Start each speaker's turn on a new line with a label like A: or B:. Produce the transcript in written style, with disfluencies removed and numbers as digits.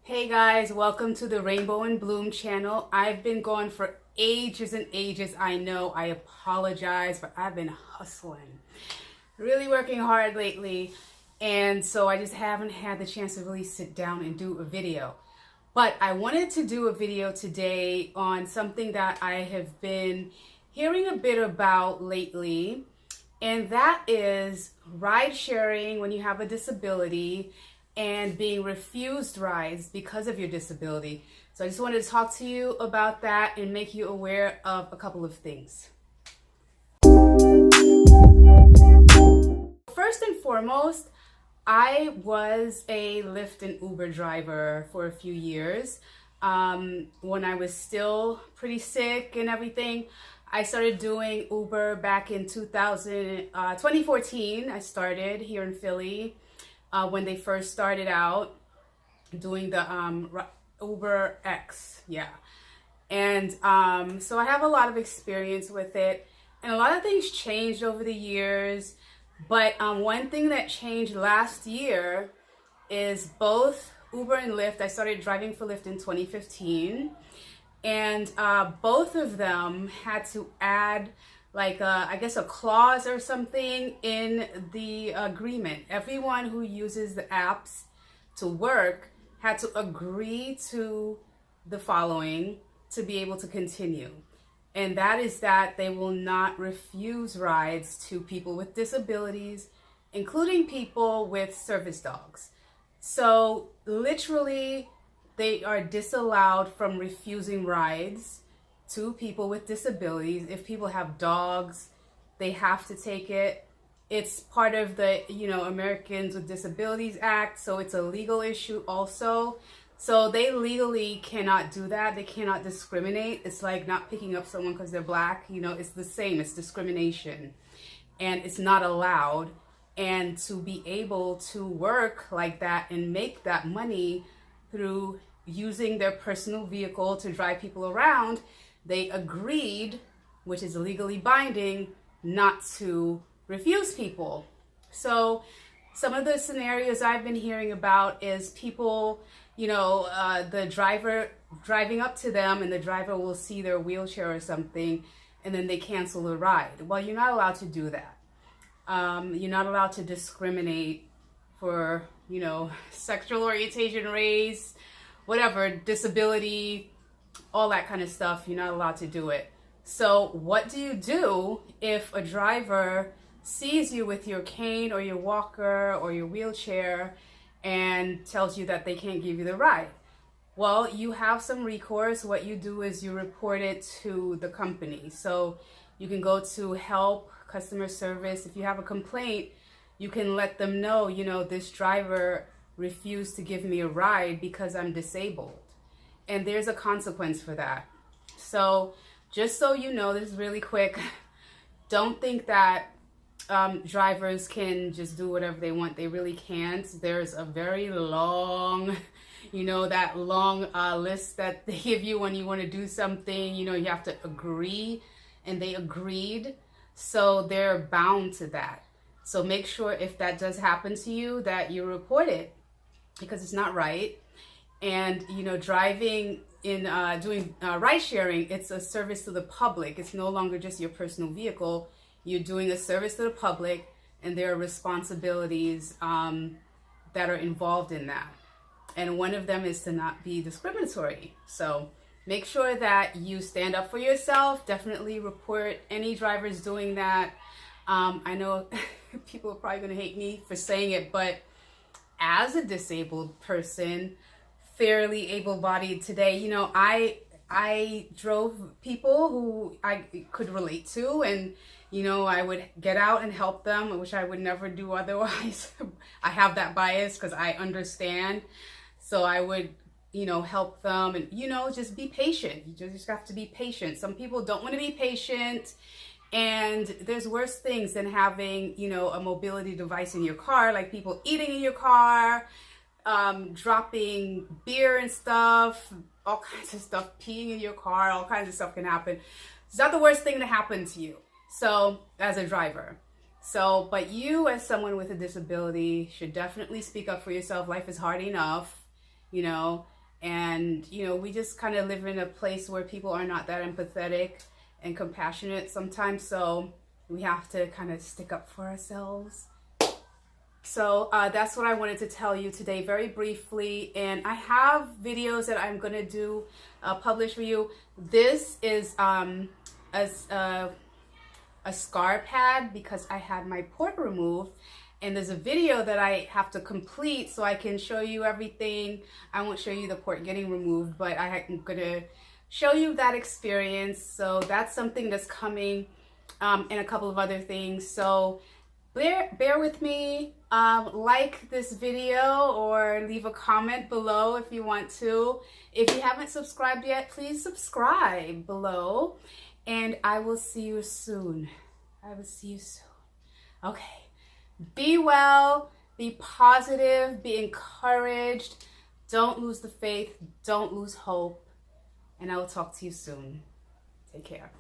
A: Hey guys, welcome to the Rainbow and Bloom channel. I've been gone for ages and ages. I know, I apologize, but I've been hustling, really working hard lately. And so I just haven't had the chance to really sit down and do a video. But I wanted to do a video today on something that I have been hearing a bit about lately. And that is ride sharing when you have a disability and being refused rides because of your disability. So I just wanted to talk to you about that and make you aware of a couple of things. First and foremost, I was a Lyft and Uber driver for a few years. When I was still pretty sick and everything, I started doing Uber back in 2014. I started here in Philly. When they first started out doing the Uber X, yeah. And so I have a lot of experience with it, and a lot of things changed over the years. But one thing that changed last year is both Uber and Lyft. I started driving for Lyft in 2015, and both of them had to add I guess a clause or something in the agreement. Everyone who uses the apps to work had to agree to the following to be able to continue. And that is that they will not refuse rides to people with disabilities, including people with service dogs. So literally, they are disallowed from refusing rides to people with disabilities. If people have dogs, they have to take it. It's part of the, Americans with Disabilities Act, so it's a legal issue also. So they legally cannot do that. They cannot discriminate. It's like not picking up someone because they're black. It's the same. It's discrimination. And it's not allowed. And to be able to work like that and make that money through using their personal vehicle to drive people around, they agreed, which is legally binding, not to refuse people. So some of the scenarios I've been hearing about is people, the driver driving up to them, and the driver will see their wheelchair or something, and then they cancel the ride. Well, you're not allowed to do that. You're not allowed to discriminate for, sexual orientation, race, whatever, disability, all that kind of stuff. You're not allowed to do it. So what do you do if a driver sees you with your cane or your walker or your wheelchair and tells you that they can't give you the ride? Well, you have some recourse. What you do is you report it to the company. So you can go to help, customer service. If you have a complaint, you can let them know, this driver refused to give me a ride because I'm disabled. And there's a consequence for that. So just so you know, this is really quick. Don't think that drivers can just do whatever they want. They really can't. There's a very long, that long list that they give you when you want to do something. You have to agree, and they agreed. So they're bound to that. So make sure if that does happen to you that you report it, because it's not right. And, driving in doing ride sharing, it's a service to the public. It's no longer just your personal vehicle. You're doing a service to the public, and there are responsibilities that are involved in that. And one of them is to not be discriminatory. So make sure that you stand up for yourself. Definitely report any drivers doing that. I know people are probably going to hate me for saying it, but as a disabled person, fairly able-bodied today, I drove people who I could relate to, and I would get out and help them, which I would never do otherwise. I have that bias because I understand. So I would, help them, and just be patient. You just have to be patient. Some people don't want to be patient, and there's worse things than having, a mobility device in your car, like people eating in your car, dropping beer and stuff, all kinds of stuff, peeing in your car, all kinds of stuff can happen. It's not the worst thing to happen to you. So as a driver. So, but you as someone with a disability should definitely speak up for yourself. Life is hard enough, And, you know, we just kind of live in a place where people are not that empathetic and compassionate sometimes. So we have to kind of stick up for ourselves. So that's what I wanted to tell you today very briefly. And I have videos that I'm going to do publish for you. This is a scar pad because I had my port removed. And there's a video that I have to complete so I can show you everything. I won't show you the port getting removed, but I'm going to show you that experience. So that's something that's coming, and a couple of other things. So bear with me. Like this video or leave a comment below if you want to. If you haven't subscribed yet, please subscribe below. And I will see you soon. Okay. Be well, be positive, be encouraged. Don't lose the faith. Don't lose hope. And I will talk to you soon. Take care.